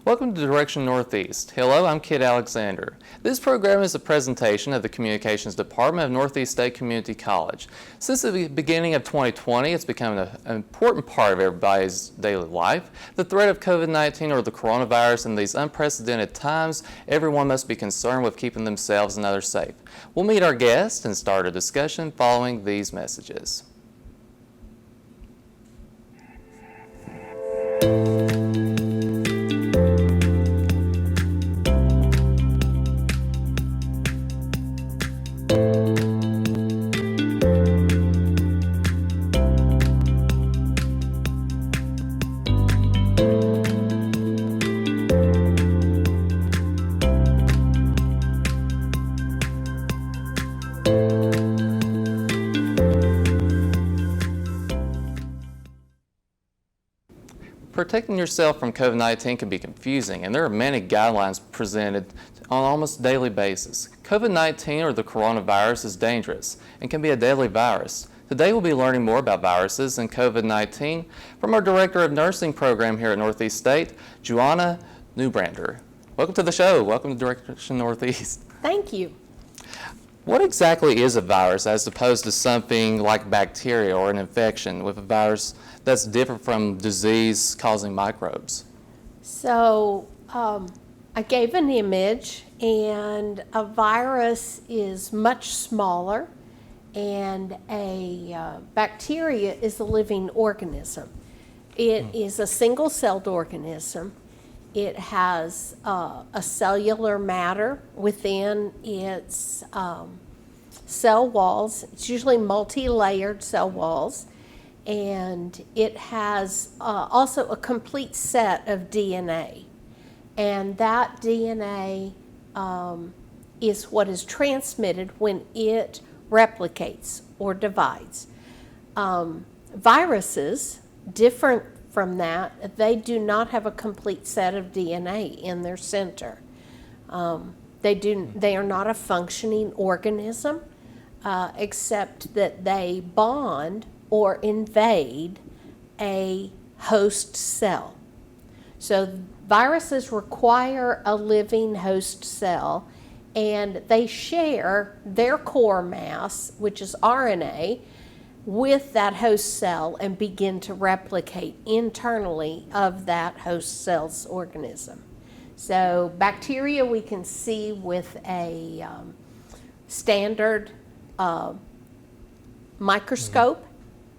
Welcome to Direction Northeast. Hello, I'm Kid Alexander. This program is a presentation of the Communications Department of Northeast State Community College. Since the beginning of 2020, it's become an important part of everybody's daily life. The threat of COVID-19 or the coronavirus in these unprecedented times, everyone must be concerned with keeping themselves and others safe. We'll meet our guests and start a discussion following these messages. Protecting yourself from COVID-19 can be confusing, and there are many guidelines presented on an almost daily basis. COVID-19 or the coronavirus is dangerous and can be a deadly virus. Today we'll be learning more about viruses and COVID-19 from our Director of Nursing program here at Northeast State, Johanna Neubrander. Welcome to the show. Welcome to Direction Northeast. Thank you. What exactly is a virus as opposed to something like bacteria or an infection with a virus that's different from disease-causing microbes? So I gave an image, and a virus is much smaller, and a bacteria is a living organism. It is a single-celled organism. It has a cellular matter within its cell walls. It's usually multi-layered cell walls. And it has also a complete set of DNA. And that DNA is what is transmitted when it replicates or divides. Viruses, different from that, they do not have a complete set of DNA in their center. They are not a functioning organism, except that they bond or invade a host cell. So viruses require a living host cell, and they share their core mass, which is RNA, with that host cell and begin to replicate internally of that host cell's organism. So bacteria we can see with a standard microscope.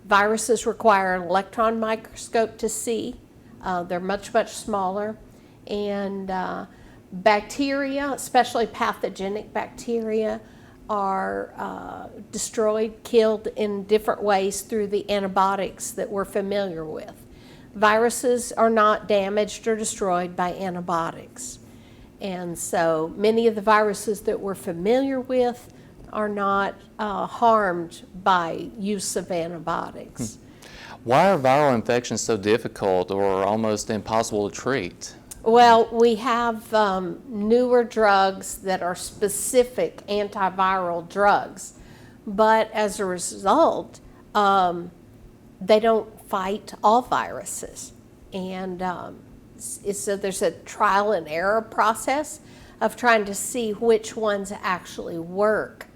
Viruses require an electron microscope to see. They're much, much smaller. And bacteria, especially pathogenic bacteria, are destroyed, killed in different ways through the antibiotics that we're familiar with. Viruses are not damaged or destroyed by antibiotics. And so many of the viruses that we're familiar with are not harmed by use of antibiotics. Why are viral infections so difficult or almost impossible to treat? Well, we have newer drugs that are specific antiviral drugs, but as a result, they don't fight all viruses. And so there's a trial and error process of trying to see which ones actually work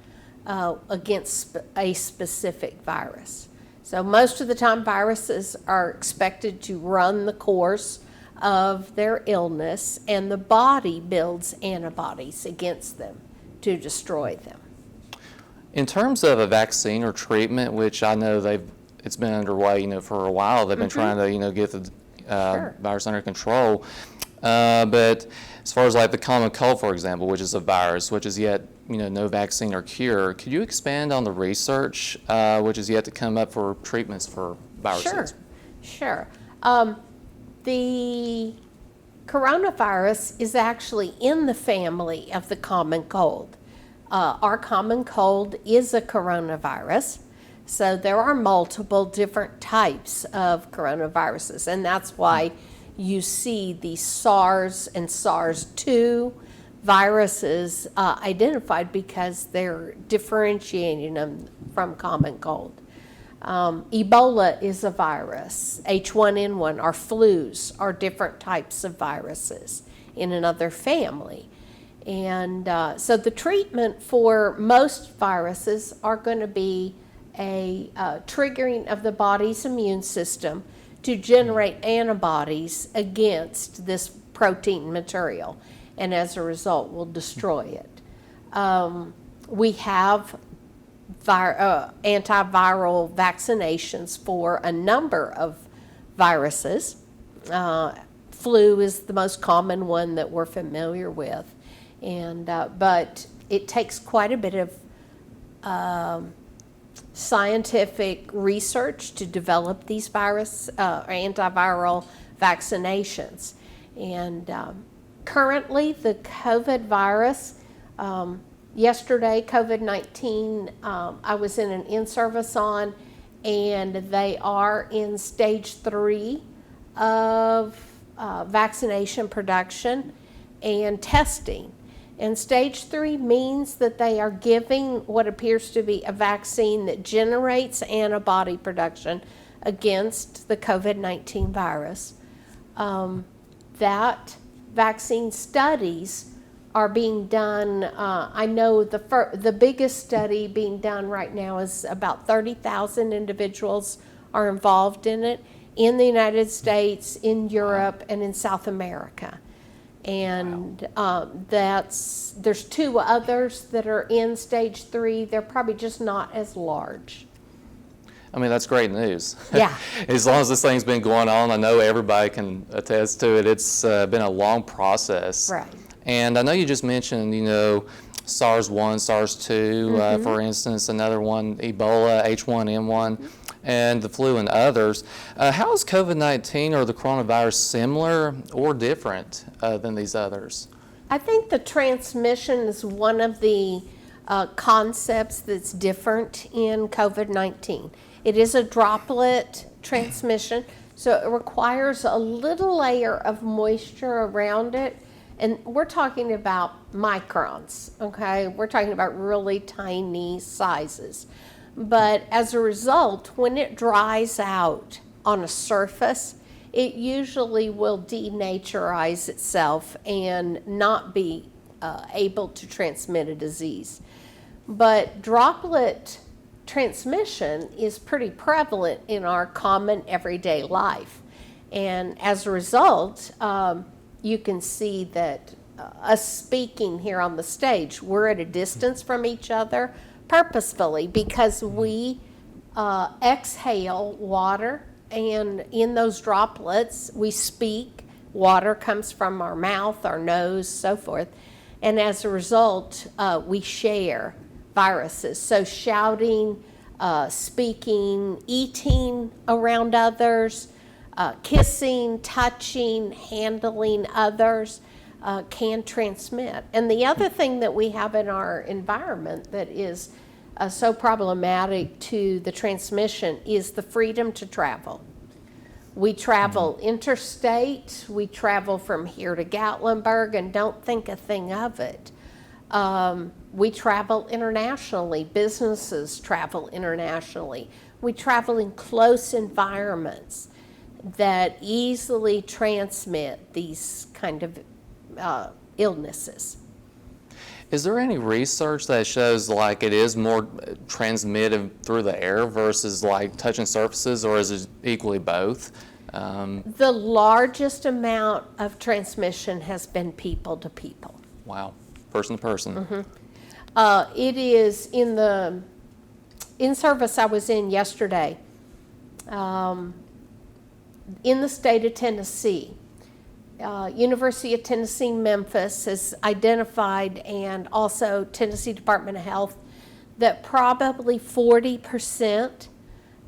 against a specific virus. So most of the time viruses are expected to run the course of their illness, and the body builds antibodies against them to destroy them. In terms of a vaccine or treatment, which I know it's been underway, for a while, they've been trying to, get the virus under control. But as far as like the common cold, for example, which is a virus, which is yet, no vaccine or cure, could you expand on the research which is yet to come up for treatments for viruses? Sure. The coronavirus is actually in the family of the common cold. Our common cold is a coronavirus. So there are multiple different types of coronaviruses, and that's why you see the SARS and SARS-2 viruses identified, because they're differentiating them from common cold. Ebola is a virus. H1N1 or flus are different types of viruses in another family. And so the treatment for most viruses are going to be a triggering of the body's immune system to generate antibodies against this protein material, and as a result will destroy it. We have antiviral vaccinations for a number of viruses. Flu is the most common one that we're familiar with, and but it takes quite a bit of scientific research to develop these antiviral vaccinations. And currently, the COVID virus, yesterday, COVID-19, I was in an in-service on, and they are in stage 3 of vaccination production and testing. And stage 3 means that they are giving what appears to be a vaccine that generates antibody production against the COVID-19 virus. That vaccine studies are being done. I know the biggest study being done right now is about 30,000 individuals are involved in it in the United States, in Europe, and in South America. And there's 2 others that are in stage 3. They're probably just not as large. I mean, that's great news. Yeah. As long as this thing's been going on, I know everybody can attest to it. It's been a long process. Right. And I know you just mentioned, SARS-1, SARS-2, for instance, another one, Ebola, H1N1, and the flu and others. How is COVID-19 or the coronavirus similar or different than these others? I think the transmission is one of the concepts that's different in COVID-19. It is a droplet transmission, so it requires a little layer of moisture around it. And we're talking about microns, okay? We're talking about really tiny sizes. But as a result, when it dries out on a surface, it usually will denaturize itself and not be able to transmit a disease. But droplet transmission is pretty prevalent in our common everyday life. And as a result, you can see that us speaking here on the stage, we're at a distance from each other purposefully because we exhale water, and in those droplets we speak. Water comes from our mouth, our nose, so forth. And as a result, we share viruses. So shouting, speaking, eating around others, kissing, touching, handling others can transmit. And the other thing that we have in our environment that is so problematic to the transmission is the freedom to travel. We travel interstate, we travel from here to Gatlinburg and don't think a thing of it. We travel internationally, businesses travel internationally. We travel in close environments that easily transmit these kind of illnesses. Is there any research that shows like it is more transmitted through the air versus like touching surfaces, or is it equally both? The largest amount of transmission has been people to people. Wow, person to person. It is in the in-service I was in yesterday, in the state of Tennessee. University of Tennessee, Memphis has identified, and also Tennessee Department of Health, that probably 40%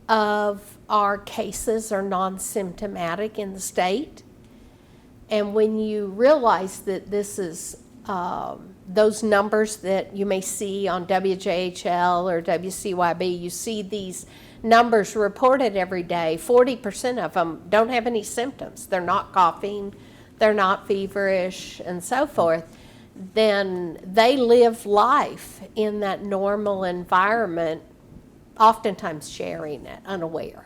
of our cases are non-symptomatic in the state. And when you realize that this is those numbers that you may see on WJHL or WCYB, you see these numbers reported every day. 40% of them don't have any symptoms. They're not coughing, they're not feverish, and so forth. Then they live life in that normal environment oftentimes sharing it unaware.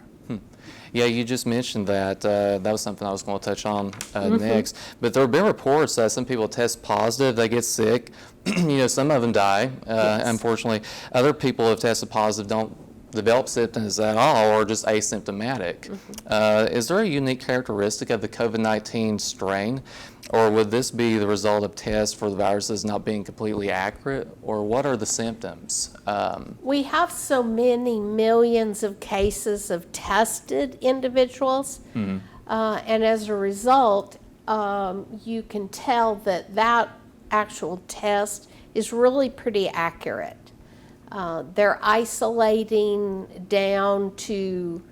Yeah, you just mentioned that. That was something I was going to touch on next. But there have been reports that some people test positive, they get sick. Some of them die, Yes. unfortunately. Other people have tested positive, don't develop symptoms at all, or just asymptomatic. Is there a unique characteristic of the COVID-19 strain, or would this be the result of tests for the viruses not being completely accurate, or what are the symptoms? We have so many millions of cases of tested individuals, and as a result, you can tell that actual test is really pretty accurate. They're isolating down to,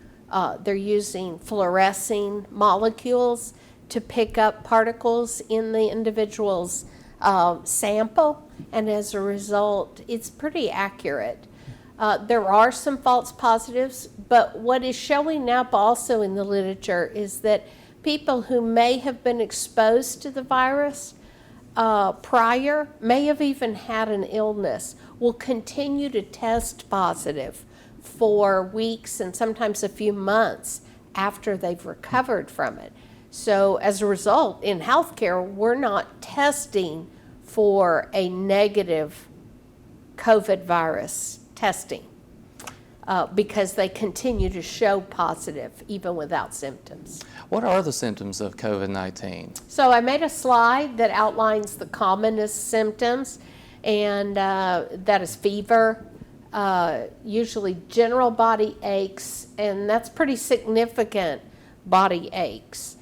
they're using fluorescing molecules to pick up particles in the individual's sample, and as a result, it's pretty accurate. There are some false positives, but what is showing up also in the literature is that people who may have been exposed to the virus prior, may have even had an illness, will continue to test positive for weeks and sometimes a few months after they've recovered from it. So as a result, in healthcare, we're not testing for a negative COVID virus testing because they continue to show positive even without symptoms. What are the symptoms of COVID-19? So I made a slide that outlines the commonest symptoms, and that is fever, usually general body aches, and that's pretty significant body aches.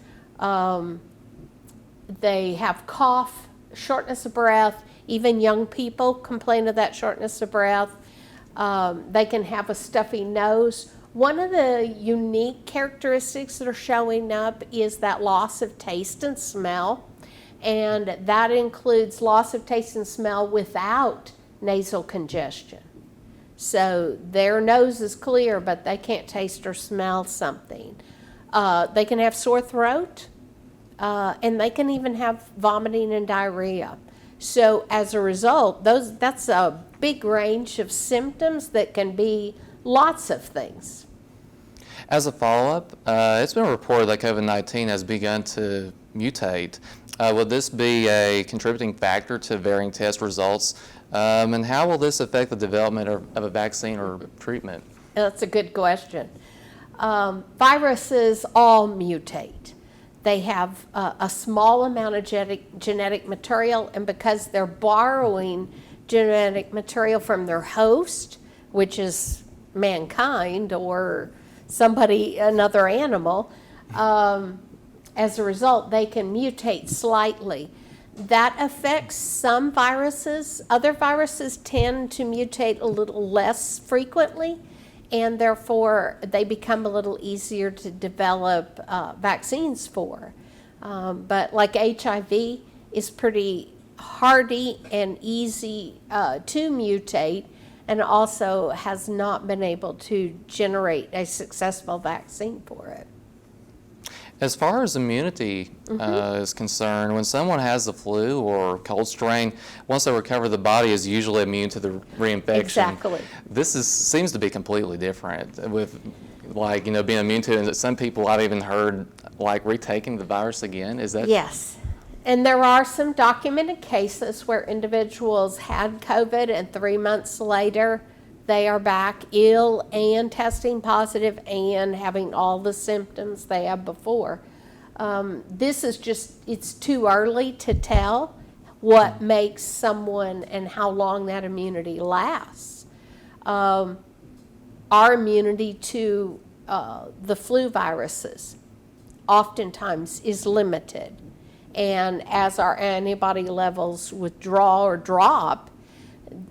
They have cough, shortness of breath. Even young people complain of that shortness of breath. They can have a stuffy nose. One of the unique characteristics that are showing up is that loss of taste and smell, and that includes loss of taste and smell without nasal congestion. So their nose is clear, but they can't taste or smell something. They can have sore throat, and they can even have vomiting and diarrhea. So as a result, that's a big range of symptoms that can be lots of things. As a follow-up, it's been reported that COVID-19 has begun to mutate. Will this be a contributing factor to varying test results? And how will this affect the development of a vaccine or treatment? That's a good question. Viruses all mutate. They have a small amount of genetic material, and because they're borrowing genetic material from their host, which is mankind or another animal, as a result, they can mutate slightly. That affects some viruses. Other viruses tend to mutate a little less frequently, and therefore they become a little easier to develop vaccines for. But like HIV is pretty hardy and easy to mutate, and also has not been able to generate a successful vaccine for it. As far as immunity is concerned, when someone has the flu or cold strain, once they recover, the body is usually immune to the reinfection. Exactly. This seems to be completely different with, being immune to it. And some people I've even heard, retaking the virus again. Is that? Yes. And there are some documented cases where individuals had COVID and 3 months later they are back ill and testing positive and having all the symptoms they had before. This is it's too early to tell what makes someone and how long that immunity lasts. Our immunity to the flu viruses oftentimes is limited. And as our antibody levels withdraw or drop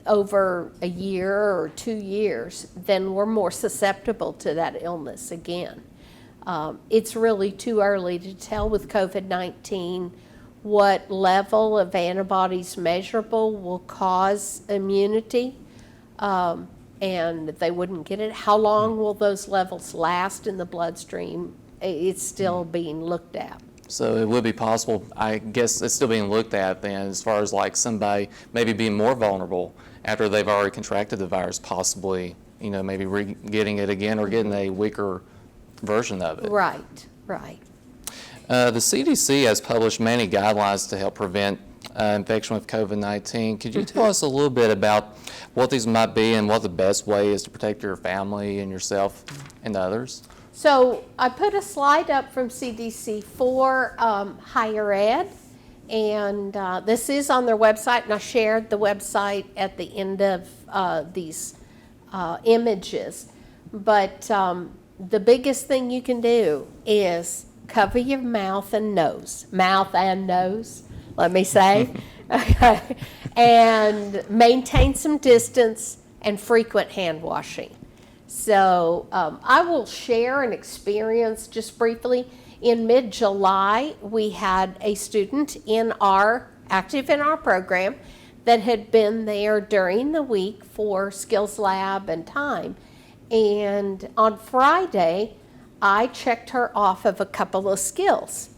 over a year or 2 years, then we're more susceptible to that illness again. It's really too early to tell with COVID-19 what level of antibodies measurable will cause immunity, and they wouldn't get it. How long will those levels last in the bloodstream? It's still being looked at. So it would be possible, I guess it's still being looked at then, as far as somebody maybe being more vulnerable after they've already contracted the virus, possibly maybe getting it again or getting a weaker version of it. Right. The CDC has published many guidelines to help prevent infection with COVID-19. Could you tell us a little bit about what these might be and what the best way is to protect your family and yourself and others? So I put a slide up from CDC for higher ed, and this is on their website, and I shared the website at the end of these images. But the biggest thing you can do is cover your mouth and nose, let me say, okay, and maintain some distance and frequent hand washing. So I will share an experience just briefly. In mid-July, we had a student active in our program that had been there during the week for skills lab and time. And on Friday, I checked her off of a couple of skills.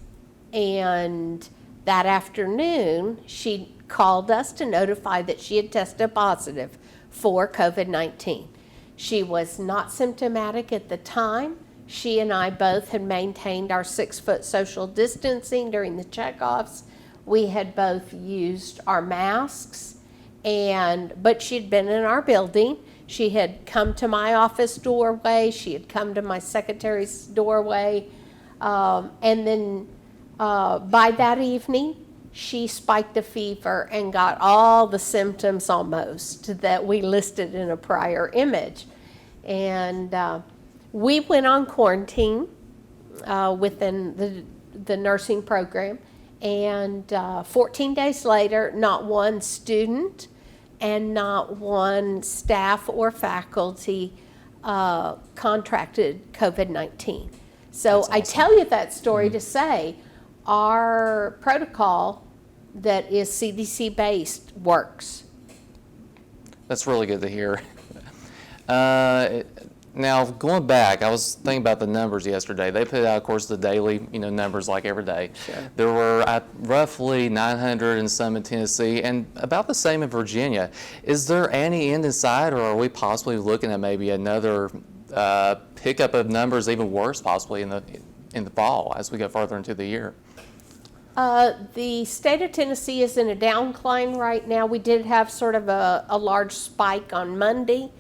And that afternoon, she called us to notify that she had tested positive for COVID-19. She was not symptomatic at the time. She and I both had maintained our 6-foot social distancing during the checkoffs. We had both used our masks, but she'd been in our building. She had come to my office doorway. She had come to my secretary's doorway. And then by that evening, she spiked a fever and got all the symptoms almost that we listed in a prior image. And we went on quarantine within the nursing program. And 14 days later, not one student and not one staff or faculty contracted COVID-19. So awesome. I tell you that story to say our protocol that is CDC-based works. That's really good to hear. Now, going back, I was thinking about the numbers yesterday. They put out, of course, the daily, numbers like every day. Sure. There were roughly 900 and some in Tennessee, and about the same in Virginia. Is there any end in sight, or are we possibly looking at maybe another pickup of numbers, even worse, possibly in the fall as we go further into the year? The state of Tennessee is in a downcline right now. We did have sort of a large spike on Monday.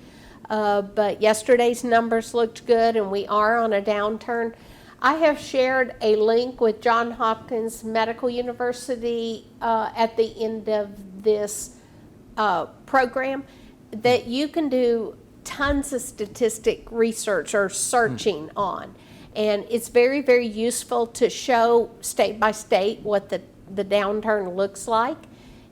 But yesterday's numbers looked good, and we are on a downturn. I have shared a link with Johns Hopkins Medical University at the end of this program that you can do tons of statistic research or searching on. And it's very, very useful to show state by state what the downturn looks like.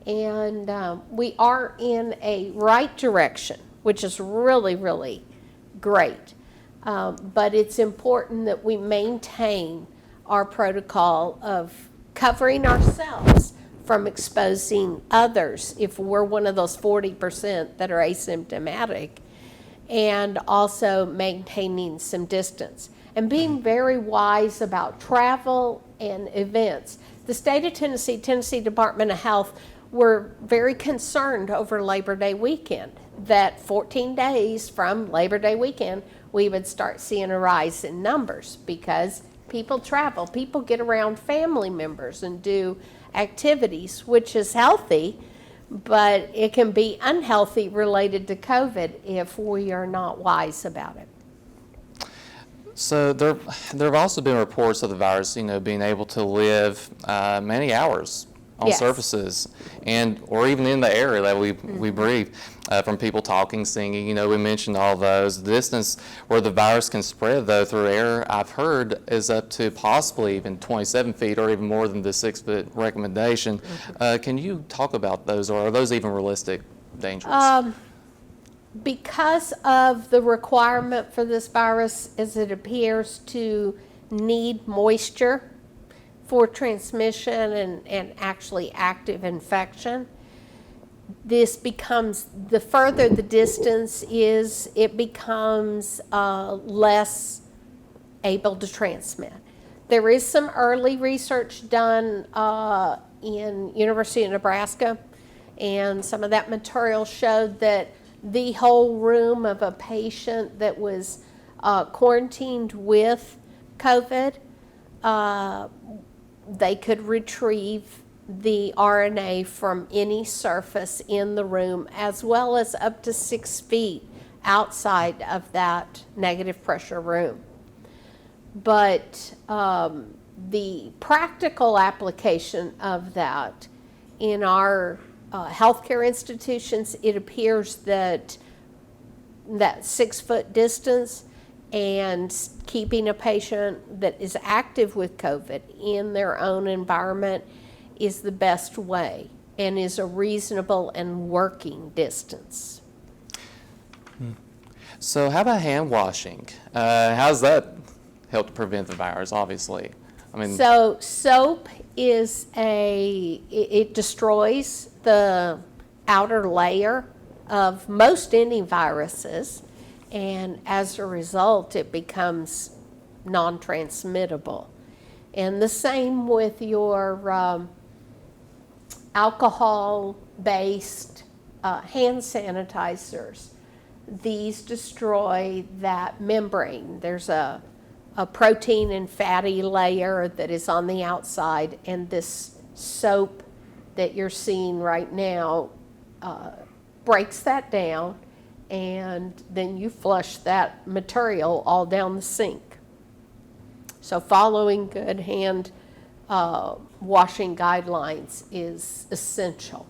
And we are in a right direction, which is really, really great. But it's important that we maintain our protocol of covering ourselves from exposing others if we're one of those 40% that are asymptomatic, and also maintaining some distance and being very wise about travel and events. The state of Tennessee Department of Health were very concerned over Labor Day weekend, that 14 days from Labor Day weekend, we would start seeing a rise in numbers because people travel, people get around family members and do activities, which is healthy, but it can be unhealthy related to COVID if we are not wise about it. So there have also been reports of the virus, being able to live many hours on Yes. surfaces or even in the air that we breathe, from people talking, singing. We mentioned all those. The distance where the virus can spread, though, through air, I've heard, is up to possibly even 27 feet or even more than the 6-foot recommendation. Can you talk about those, or are those even realistic, dangerous? Because of the requirement for this virus, as it appears to need moisture for transmission and actually active infection, this becomes, the further the distance is, it becomes less able to transmit. There is some early research done in University of Nebraska, and some of that material showed that the whole room of a patient that was quarantined with COVID, they could retrieve the RNA from any surface in the room, as well as up to 6 feet outside of that negative pressure room. But the practical application of that in our healthcare institutions, it appears that 6 foot distance and keeping a patient that is active with COVID in their own environment is the best way and is a reasonable and working distance. So how about hand washing? How's that help to prevent the virus, obviously? I mean, So soap is it destroys the outer layer of most any viruses, and as a result it becomes non-transmittable. And the same with your alcohol-based hand sanitizers. These destroy that membrane. There's a protein and fatty layer that is on the outside, and this soap that you're seeing right now breaks that down, and then you flush that material all down the sink. So following good hand washing guidelines is essential.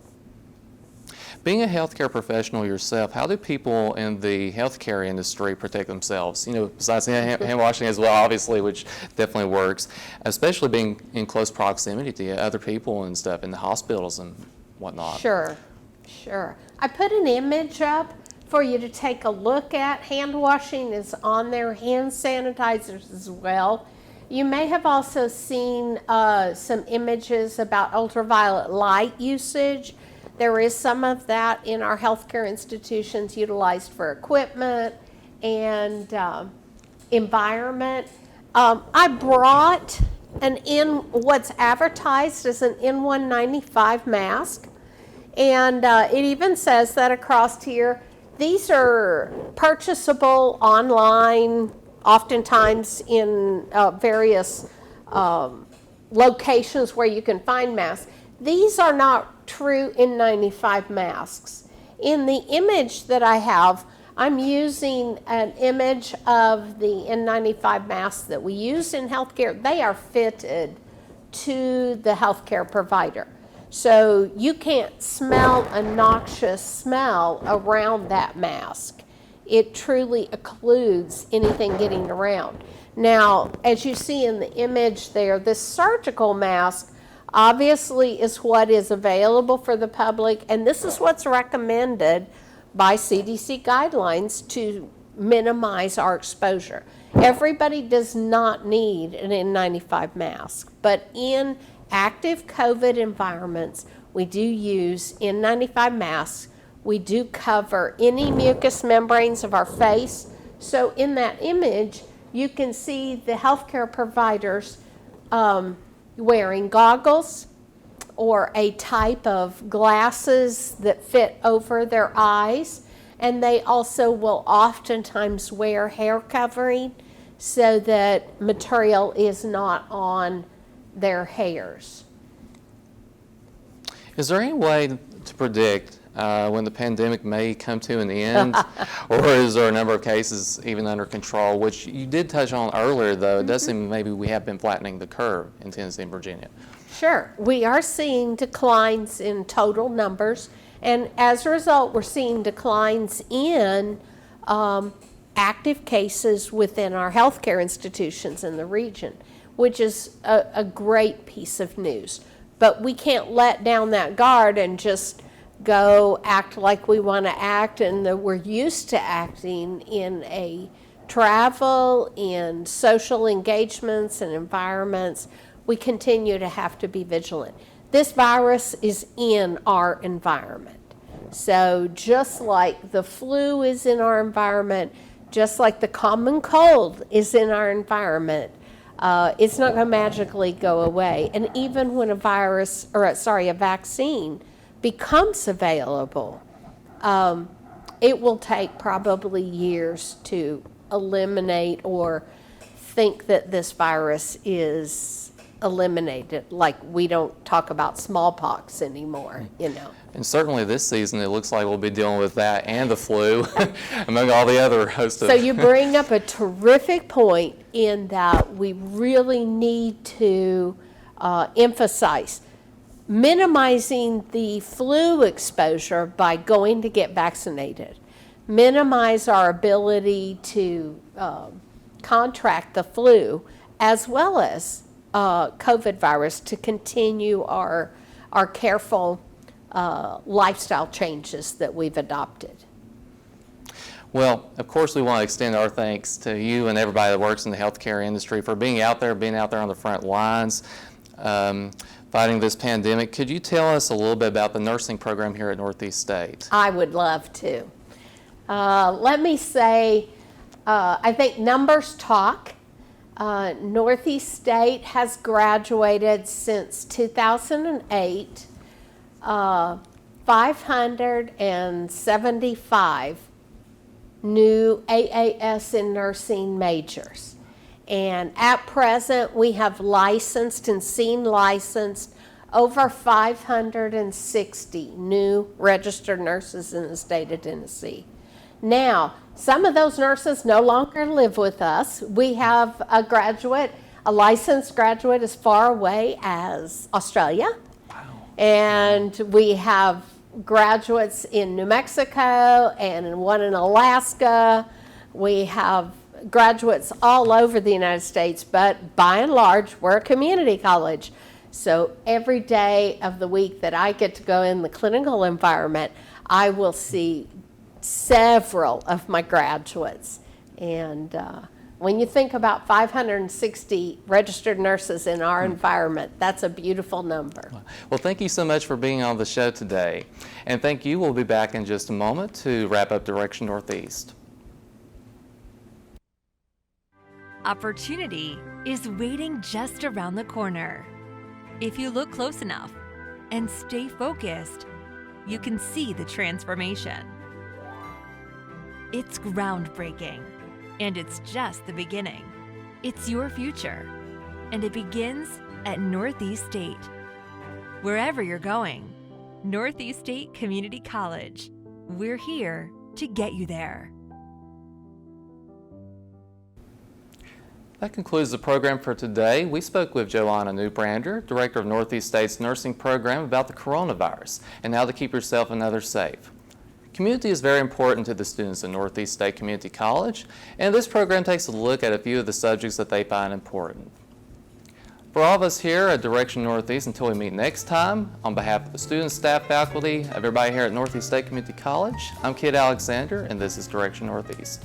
being a healthcare professional yourself, how do people in the healthcare industry protect themselves? You know, besides hand washing as well, obviously, which definitely works, especially being in close proximity to other people and stuff in the hospitals and whatnot. Sure. I put an image up for you to take a look at. Hand washing is on there, hand sanitizers as well. You may have also seen some images about ultraviolet light usage. There is some of that in our healthcare institutions utilized for equipment and environment. I brought what's advertised as an N195 mask, and it even says that across here. These are purchasable online, oftentimes in various locations where you can find masks. These are not true N95 masks. In the image that I have, I'm using an image of the N95 masks that we use in healthcare. They are fitted to the healthcare provider. So you can't smell a noxious smell around that mask. It truly occludes anything getting around. Now, as you see in the image there, this surgical mask obviously is what is available for the public, and this is what's recommended by CDC guidelines to minimize our exposure. Everybody does not need an N95 mask, but in active COVID environments, we do use N95 masks. We do cover any mucous membranes of our face. So in that image, you can see the healthcare providers wearing goggles or a type of glasses that fit over their eyes. And they also will oftentimes wear hair covering so that material is not on their hairs. Is there any way to predict when the pandemic may come to an end, or is there a number of cases even under control, which you did touch on earlier, though? It does seem maybe we have been flattening the curve in Tennessee and Virginia. Sure. We are seeing declines in total numbers, and as a result, we're seeing declines in active cases within our healthcare institutions in the region, which is a great piece of news. But we can't let down that guard and just go act like we want to act and that we're used to acting in a travel, in social engagements and environments. We continue to have to be vigilant. This virus is in our environment. So just like the flu is in our environment, just like the common cold is in our environment, it's not going to magically go away. And even when a vaccine becomes available, it will take probably years to eliminate or think that this virus is eliminated. Like, we don't talk about smallpox anymore, you know. And certainly this season, it looks like we'll be dealing with that and the flu, among all the other host of... So you bring up a terrific point in that we really need to emphasize minimizing the flu exposure by going to get vaccinated, minimize our ability to contract the flu, as well as COVID virus, to continue our careful lifestyle changes that we've adopted. Well, of course, we want to extend our thanks to you and everybody that works in the healthcare industry for being out there on the front lines, fighting this pandemic. Could you tell us a little bit about the nursing program here at Northeast State? I would love to. Let me say, I think numbers talk. Northeast State has graduated since 2008, 575 new AAS in nursing majors. And at present, we have licensed and seen licensed over 560 new registered nurses in the state of Tennessee. Now, some of those nurses no longer live with us. We have a licensed graduate as far away as Australia. Wow. And we have graduates in New Mexico and one in Alaska. We have graduates all over the United States, but by and large, we're a community college. So every day of the week that I get to go in the clinical environment, I will see several of my graduates. And when you think about 560 registered nurses in our environment, that's a beautiful number. Well, thank you so much for being on the show today. And thank you. We'll be back in just a moment to wrap up Direction Northeast. Opportunity is waiting just around the corner. If you look close enough and stay focused, you can see the transformation. It's groundbreaking, and it's just the beginning. It's your future, and it begins at Northeast State. Wherever you're going, Northeast State Community College, we're here to get you there. That concludes the program for today. We spoke with Johanna Neubrander, Director of Northeast State's nursing program, about the coronavirus and how to keep yourself and others safe. Community is very important to the students at Northeast State Community College, and this program takes a look at a few of the subjects that they find important. For all of us here at Direction Northeast, until we meet next time, on behalf of the students, staff, faculty, everybody here at Northeast State Community College, I'm Kid Alexander, and this is Direction Northeast.